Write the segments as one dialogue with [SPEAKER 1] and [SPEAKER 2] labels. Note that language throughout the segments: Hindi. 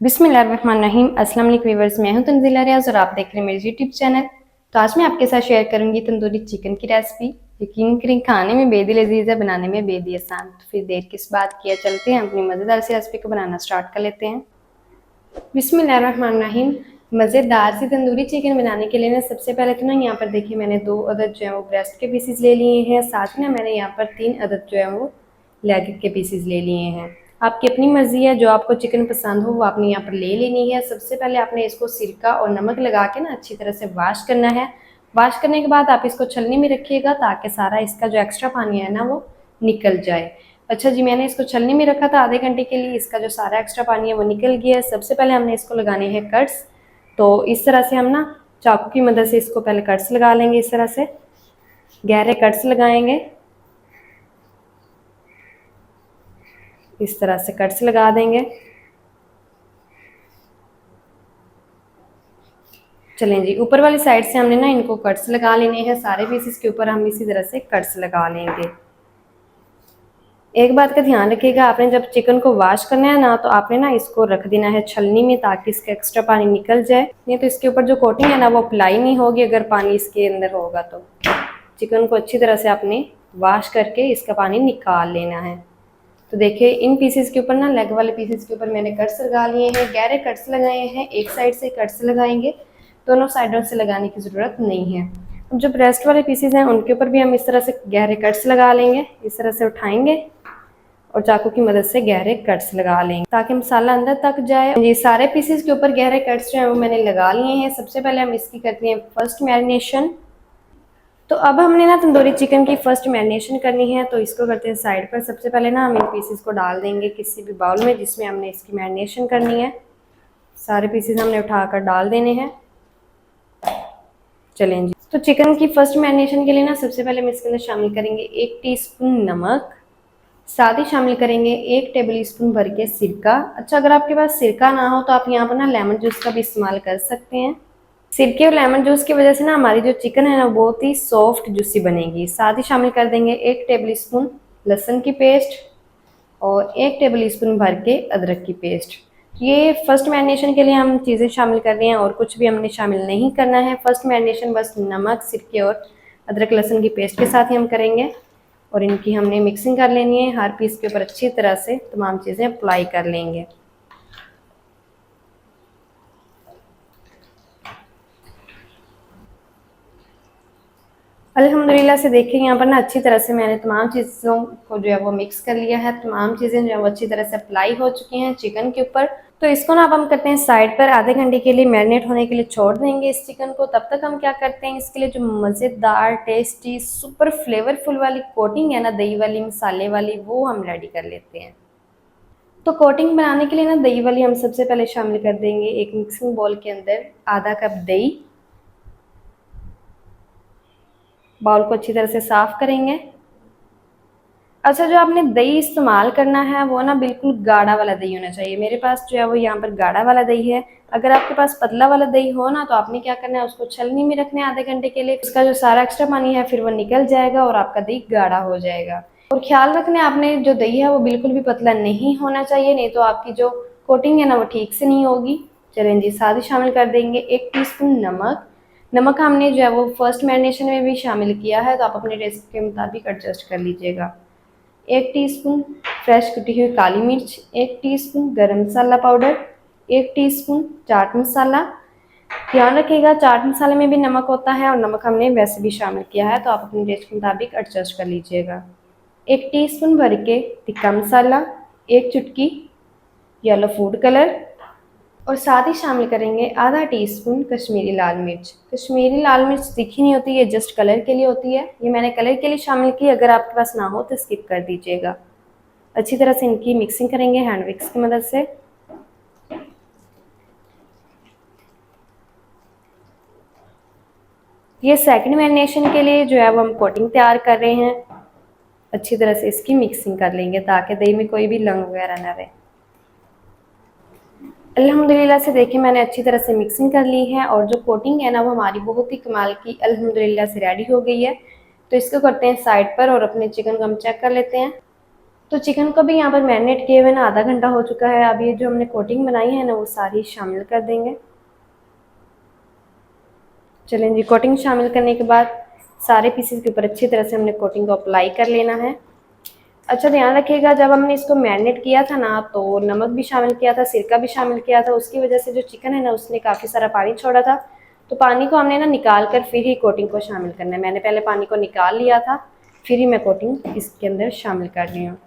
[SPEAKER 1] बिस्मिल्लाहिर्रहमानिर्रहीम। अस्सलाम वालेकुम व्यूअर्स, मैं हूं तंजीला रियाज और आप देख रहे हैं मेरे यूट्यूब चैनल। तो आज मैं आपके साथ शेयर करूंगी तंदूरी चिकन की रेसिपी। यकीन करें खाने में बेहद लजीज है, बनाने में बेहद ही आसान। तो फिर देर किस बात की है, चलते हैं अपनी मज़ेदार सी रेसिपी को बनाना स्टार्ट कर लेते हैं। बिस्मिल्लाहिर्रहमानिर्रहीम। मज़ेदार सी तंदूरी चिकन बनाने के लिए ना सबसे पहले तो ना यहाँ पर देखिए मैंने 2 अदद जो है वो ब्रेस्ट के पीसेस ले लिए हैं। साथ ही ना मैंने यहाँ पर 3 अदद जो है वो लेग के पीसेस ले लिए हैं। आपकी अपनी मर्जी है, जो आपको चिकन पसंद हो वो आपने यहाँ पर ले लेनी है। सबसे पहले आपने इसको सिरका और नमक लगा के ना अच्छी तरह से वॉश करना है। वॉश करने के बाद आप इसको छलनी में रखिएगा ताकि सारा इसका जो एक्स्ट्रा पानी है ना वो निकल जाए। अच्छा जी, मैंने इसको छलनी में रखा था आधे घंटे के लिए। इसका जो सारा एक्स्ट्रा पानी है वो निकल गया है। सबसे पहले हमने इसको लगाने हैं कट्स। तो इस तरह से हम ना चाकू की मदद से इसको पहले कट्स लगा लेंगे। इस तरह से गहरे कट्स लगाएंगे। इस तरह से कट्स लगा देंगे। चलें जी, ऊपर वाली साइड से हमने ना इनको कट्स लगा लेने हैं। सारे पीसेस के ऊपर हम इसी तरह से कट्स लगा लेंगे। एक बात का ध्यान रखिएगा, आपने जब चिकन को वॉश करना है ना तो आपने ना इसको रख देना है छलनी में ताकि इसका एक्स्ट्रा पानी निकल जाए। नहीं तो इसके ऊपर जो कोटिंग है ना वो अप्लाई नहीं होगी अगर पानी इसके अंदर होगा। तो चिकन को अच्छी तरह से आपने वॉश करके इसका पानी निकाल लेना है। तो देखिए इन पीसेस के ऊपर ना लेग वाले पीसेस के ऊपर मैंने कट्स लगा लिए हैं। गहरे कट्स लगाए हैं। एक साइड से कट्स लगाएंगे, दोनों साइडों से लगाने की ज़रूरत नहीं है। अब जो ब्रेस्ट वाले पीसेस हैं उनके ऊपर भी हम इस तरह से गहरे कट्स लगा लेंगे। इस तरह से उठाएंगे और चाकू की मदद से गहरे कट्स लगा लेंगे ताकि मसाला अंदर तक जाए। ये सारे पीसेस के ऊपर गहरे कट्स जो है वो मैंने लगा लिए हैं। सबसे पहले हम इसकी करते हैं फर्स्ट मैरिनेशन। तो अब हमने ना तंदूरी चिकन की फर्स्ट मैरिनेशन करनी है। तो इसको करते हैं साइड पर। सबसे पहले ना हम इन पीसेस को डाल देंगे किसी भी बाउल में जिसमें हमने इसकी मैरिनेशन करनी है। सारे पीसेस हमने उठाकर डाल देने हैं। चलें जी, तो चिकन की फर्स्ट मैरिनेशन के लिए ना सबसे पहले हम इसके अंदर शामिल करेंगे 1 टीस्पून नमक। साथ ही शामिल करेंगे 1 टेबल स्पून भर के सिरका। अच्छा, अगर आपके पास सिरका ना हो तो आप यहाँ पर ना लेमन जूस का भी इस्तेमाल कर सकते हैं। सिरके और लेमन जूस की वजह से ना हमारी जो चिकन है ना बहुत ही सॉफ्ट जूसी बनेगी। साथ ही शामिल कर देंगे 1 टेबल स्पून लहसुन की पेस्ट और 1 टेबल स्पून भर के अदरक की पेस्ट। ये फर्स्ट मैरिनेशन के लिए हम चीज़ें शामिल कर रहे हैं और कुछ भी हमने शामिल नहीं करना है। फर्स्ट मैरिनेशन बस नमक, सिरके और अदरक लहसुन की पेस्ट के साथ ही हम करेंगे और इनकी हमने मिक्सिंग कर लेनी है। हर पीस के ऊपर अच्छी तरह से तमाम चीज़ें अप्लाई कर लेंगे। अल्हम्दुलिल्लाह से देखिए यहाँ पर ना अच्छी तरह से मैंने तमाम चीज़ों को जो है वो मिक्स कर लिया है। तमाम चीज़ें जो है वो अच्छी तरह से अप्लाई हो चुकी हैं चिकन के ऊपर। तो इसको ना अब हम करते हैं साइड पर। आधे घंटे के लिए मैरिनेट होने के लिए छोड़ देंगे इस चिकन को। तब तक हम क्या करते हैं, इसके लिए जो मज़ेदार टेस्टी सुपर फ्लेवरफुल वाली कोटिंग है ना दही वाली मसाले वाली, वो हम रेडी कर लेते हैं। तो कोटिंग बनाने के लिए ना दही वाली हम सबसे पहले शामिल कर देंगे एक मिक्सिंग बाउल के अंदर आधा कप दही। बाउल को अच्छी तरह से साफ करेंगे। अच्छा, जो आपने दही इस्तेमाल करना है वो ना बिल्कुल गाढ़ा वाला दही होना चाहिए। मेरे पास जो है वो यहाँ पर गाढ़ा वाला दही है। अगर आपके पास पतला वाला दही हो ना तो आपने क्या करना है, उसको छलनी में रखना है आधे घंटे के लिए। उसका जो सारा एक्स्ट्रा पानी है फिर वो निकल जाएगा और आपका दही गाढ़ा हो जाएगा। और ख्याल रखना है आपने जो दही है वो बिल्कुल भी पतला नहीं होना चाहिए, नहीं तो आपकी जो कोटिंग है ना वो ठीक से नहीं होगी। चलें जी, साथ ही शामिल कर देंगे 1 टीस्पून नमक। नमक हमने जो है वो फर्स्ट मैरिनेशन में भी शामिल किया है, तो आप अपने टेस्ट के मुताबिक एडजस्ट कर लीजिएगा। 1 टीस्पून फ्रेश कुटी हुई काली मिर्च, 1 टीस्पून गरम मसाला पाउडर, 1 टीस्पून चाट मसाला। ध्यान रखिएगा चाट मसाले में भी नमक होता है और नमक हमने वैसे भी शामिल किया है, तो आप अपने टेस्ट के मुताबिक एडजस्ट कर लीजिएगा। 1 टीस्पून भर के तिक्का मसाला, 1 चुटकी येलो फूड कलर और साथ ही शामिल करेंगे आधा टीस्पून कश्मीरी लाल मिर्च। कश्मीरी लाल मिर्च तीखी नहीं होती, ये जस्ट कलर के लिए होती है। ये मैंने कलर के लिए शामिल की, अगर आपके पास ना हो तो स्किप कर दीजिएगा। अच्छी तरह से इनकी मिक्सिंग करेंगे हैंड विक्स की मदद से। ये सेकंड मैरिनेशन के लिए जो है वो हम कोटिंग तैयार कर रहे हैं। अच्छी तरह से इसकी मिक्सिंग कर लेंगे ताकि दही में कोई भी लंग वगैरह ना रहे। अल्हम्दुलिल्लाह से देखिए मैंने अच्छी तरह से मिक्सिंग कर ली है और जो कोटिंग है ना वो हमारी बहुत ही कमाल की अल्हम्दुलिल्लाह से रेडी हो गई है। तो इसको करते हैं साइड पर और अपने चिकन को हम चेक कर लेते हैं। तो चिकन को भी यहाँ पर मैरिनेट किए हुए ना आधा घंटा हो चुका है। अब ये जो हमने कोटिंग बनाई है ना वो सारी शामिल कर देंगे। चलें जी, कोटिंग शामिल करने के बाद सारे पीसेस के ऊपर अच्छी तरह से हमने कोटिंग को अप्लाई कर लेना है। अच्छा ध्यान रखिएगा, जब हमने इसको मैरिनेट किया था ना तो नमक भी शामिल किया था, सिरका भी शामिल किया था। उसकी वजह से जो चिकन है ना उसने काफ़ी सारा पानी छोड़ा था। तो पानी को हमने ना निकाल कर फिर ही कोटिंग को शामिल करना है। मैंने पहले पानी को निकाल लिया था, फिर ही मैं कोटिंग इसके अंदर शामिल कर रही हूँ।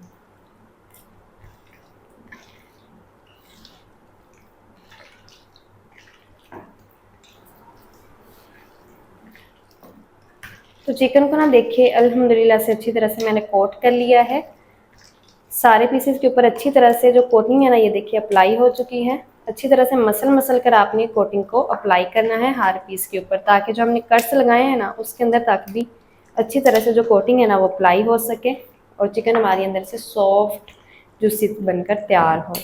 [SPEAKER 1] तो चिकन को ना देखिए अल्हम्दुलिल्लाह से अच्छी तरह से मैंने कोट कर लिया है। सारे पीसेस के ऊपर अच्छी तरह से जो कोटिंग है ना ये देखिए अप्लाई हो चुकी है। अच्छी तरह से मसल मसल कर आपने कोटिंग को अप्लाई करना है हर पीस के ऊपर, ताकि जो हमने कट्स लगाए हैं ना उसके अंदर तक भी अच्छी तरह से जो कोटिंग है ना वो अप्लाई हो सके और चिकन हमारे अंदर से सॉफ्ट जूसी बनकर तैयार हो।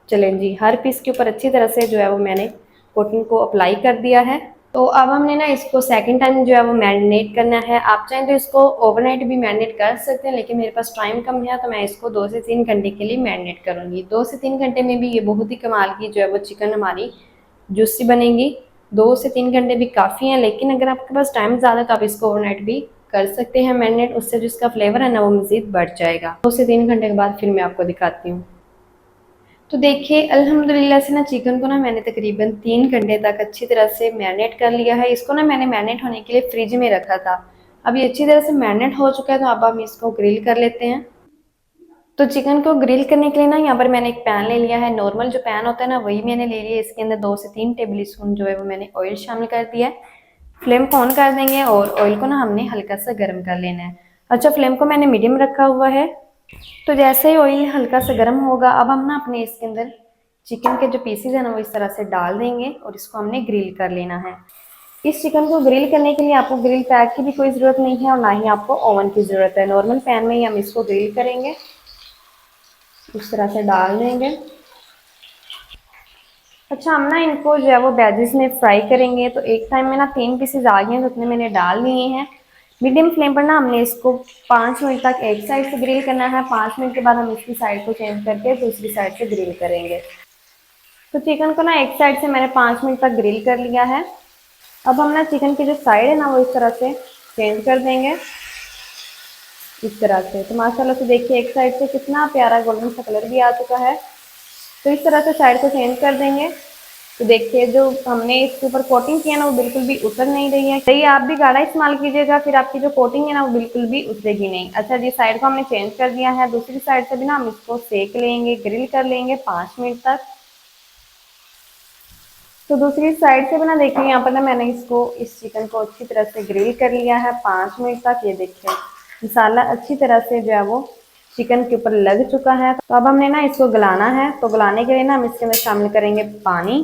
[SPEAKER 1] चलें जी, हर पीस के ऊपर अच्छी तरह से जो है वो मैंने कोटिंग को अप्लाई कर दिया है। तो अब हमने ना इसको सेकंड टाइम जो है वो मैरिनेट करना है। आप चाहें तो इसको ओवरनाइट भी मैरिनेट कर सकते हैं, लेकिन मेरे पास टाइम कम है तो मैं इसको 2 से 3 घंटे के लिए मैरिनेट करूँगी। 2 से 3 घंटे में भी ये बहुत ही कमाल की जो है वो चिकन हमारी जूसी बनेगी। 2 से 3 घंटे भी काफ़ी हैं, लेकिन अगर आपके पास टाइम ज़्यादा तो आप इसको ओवरनाइट भी कर सकते हैं मैरिनेट। उससे जो इसका फ्लेवर है ना वो मज़ीद बढ़ जाएगा। 2 से 3 घंटे के बाद फिर मैं आपको दिखाती हूँ। तो देखिए अल्हम्दुलिल्लाह से ना चिकन को ना मैंने तकरीबन 3 घंटे तक अच्छी तरह से मैरिनेट कर लिया है। इसको ना मैंने मैरिनेट होने के लिए फ्रिज में रखा था। अब ये अच्छी तरह से मैरिनेट हो चुका है, तो अब हम इसको ग्रिल कर लेते हैं। तो चिकन को ग्रिल करने के लिए ना यहाँ पर मैंने एक पैन ले लिया है। नॉर्मल जो पैन होता है ना वही मैंने ले लिया। इसके अंदर 2 से 3 टेबल स्पून जो है वो मैंने ऑयल शामिल कर दिया है। फ्लेम को ऑन कर देंगे और ऑयल को ना हमने हल्का सा गर्म कर लेना है। अच्छा, फ्लेम को मैंने मीडियम रखा हुआ है। तो जैसे ही ऑयल हल्का सा गर्म होगा, अब हम ना अपने इसके अंदर चिकन के जो पीसेज है ना वो इस तरह से डाल देंगे और इसको हमने ग्रिल कर लेना है। इस चिकन को ग्रिल करने के लिए आपको ग्रिल पैक की भी कोई ज़रूरत नहीं है और ना ही आपको ओवन की ज़रूरत है। नॉर्मल पैन में ही हम इसको ग्रिल करेंगे। इस तरह से डाल देंगे। अच्छा, हम ना इनको जो है वो वेजिस में फ्राई करेंगे। तो एक टाइम में ना 3 पीसेज आ गए हैं, तो उतने मैंने डाल दिए हैं। मीडियम फ्लेम पर ना हमने इसको 5 मिनट तक एक साइड से ग्रिल करना है। 5 मिनट के बाद हम इसकी साइड को चेंज करके दूसरी साइड से ग्रिल करेंगे। तो चिकन को ना एक साइड से मैंने 5 मिनट तक ग्रिल कर लिया है। अब हम ना चिकन की जो साइड है ना वो इस तरह से चेंज कर देंगे, इस तरह से। तो माशाल्लाह से देखिए एक साइड से कितना प्यारा गोल्डन सा कलर भी आ चुका है। तो इस तरह से साइड को चेंज कर देंगे। तो देखिए जो हमने इसके ऊपर कोटिंग किया ना वो बिल्कुल भी उतर नहीं रही है। सही, आप भी गाढ़ा इस्तेमाल कीजिएगा, फिर आपकी जो कोटिंग है ना वो बिल्कुल भी उतरेगी नहीं। अच्छा जी, साइड को हमने चेंज कर दिया है। दूसरी साइड से भी ना हम इसको सेक लेंगे, ग्रिल कर लेंगे 5 मिनट तक। तो दूसरी साइड से भी ना देखिए यहाँ पर ना मैंने इस चिकन को अच्छी तरह से ग्रिल कर लिया है 5 मिनट तक। ये देखिए मसाला अच्छी तरह से जो है वो चिकन के ऊपर लग चुका है। तो अब हमने ना इसको गलाना है। तो गलाने के लिए ना हम इसके अंदर शामिल करेंगे पानी।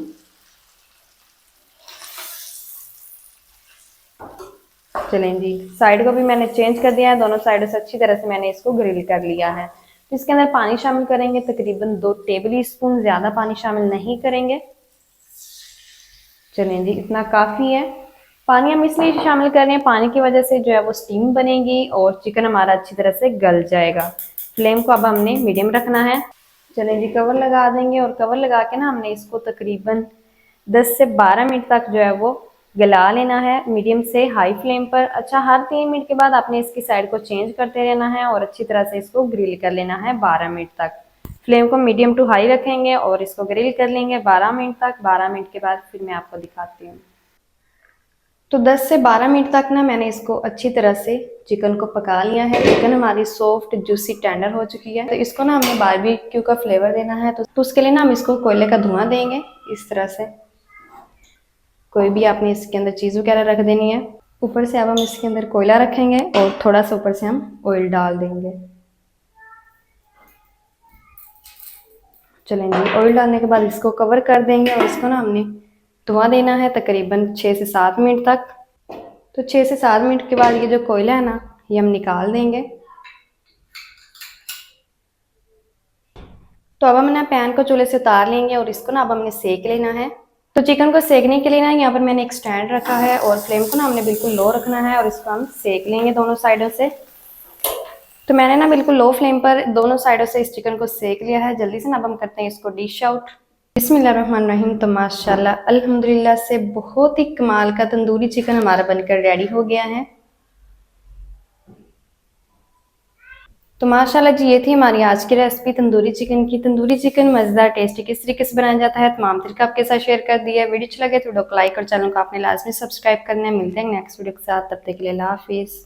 [SPEAKER 1] चलें जी, साइड को भी मैंने चेंज कर दिया है। दोनों साइडों से अच्छी तरह से मैंने इसको ग्रिल कर लिया है। तो इसके अंदर पानी शामिल करेंगे, तकरीबन 2 टेबल स्पून, ज़्यादा पानी शामिल नहीं करेंगे। चलें जी, इतना काफ़ी है। पानी हम इसलिए शामिल कर रहे हैं, पानी की वजह से जो है वो स्टीम बनेगी और चिकन हमारा अच्छी तरह से गल जाएगा। फ्लेम को अब हमने मीडियम रखना है। चलें जी, कवर लगा देंगे और कवर लगा के ना हमने इसको तकरीबन 10 से 12 मिनट तक जो है वो गला लेना है, मीडियम से हाई फ्लेम पर। अच्छा, हर 3 मिनट के बाद आपने इसकी साइड को चेंज करते रहना है और अच्छी तरह से इसको ग्रिल कर लेना है 12 मिनट तक। फ्लेम को मीडियम टू हाई रखेंगे और इसको ग्रिल कर लेंगे 12 मिनट तक। 12 मिनट के बाद फिर मैं आपको दिखाती हूँ। तो 10 से 12 मिनट तक ना मैंने इसको अच्छी तरह से चिकन को पका लिया है। चिकन हमारी सॉफ्ट जूसी टेंडर हो चुकी है। तो इसको ना हमें बारबेक्यू का फ्लेवर देना है। तो उसके लिए ना हम इसको कोयले का धुआं देंगे इस तरह से। कोई भी आपने इसके अंदर चीज़ वगैरह रख देनी है। ऊपर से अब हम इसके अंदर कोयला रखेंगे और थोड़ा सा ऊपर से हम ऑयल डाल देंगे। चलें जी, ऑयल डालने के बाद इसको कवर कर देंगे और इसको ना हमने धुआं देना है तकरीबन 6 से 7 मिनट तक। तो 6 से 7 मिनट के बाद ये जो कोयला है ना ये हम निकाल देंगे। तो अब हम ना पैन को चूल्हे से उतार लेंगे और इसको ना अब हमने सेक लेना है। तो चिकन को सेकने के लिए ना यहाँ पर मैंने एक स्टैंड रखा है और फ्लेम को ना हमने बिल्कुल लो रखना है और इसको हम सेक लेंगे दोनों साइडों से। तो मैंने ना बिल्कुल लो फ्लेम पर दोनों साइडों से इस चिकन को सेक लिया है। जल्दी से ना अब हम करते हैं इसको डिश आउट। बिस्मिल्लाहिर्रहमानिर्रहीम। तो माशाल्लाह अल्हम्दुलिल्लाह से बहुत ही कमाल का तंदूरी चिकन हमारा बनकर रेडी हो गया है। तो माशाल्लाह जी, ये थी हमारी आज की रेसिपी तंदूरी चिकन की। तंदूरी चिकन मज़ेदार टेस्टी किस तरीके से बनाया जाता है तमाम तरीका आपके साथ शेयर कर दिया है। वीडियो अच्छा लगे तो वीडियो को लाइक और चैनल को आपने लाजमी सब्सक्राइब करना है। मिलते हैं नेक्स्ट वीडियो के साथ, तब तक के लिए अल्लाह हाफिज़।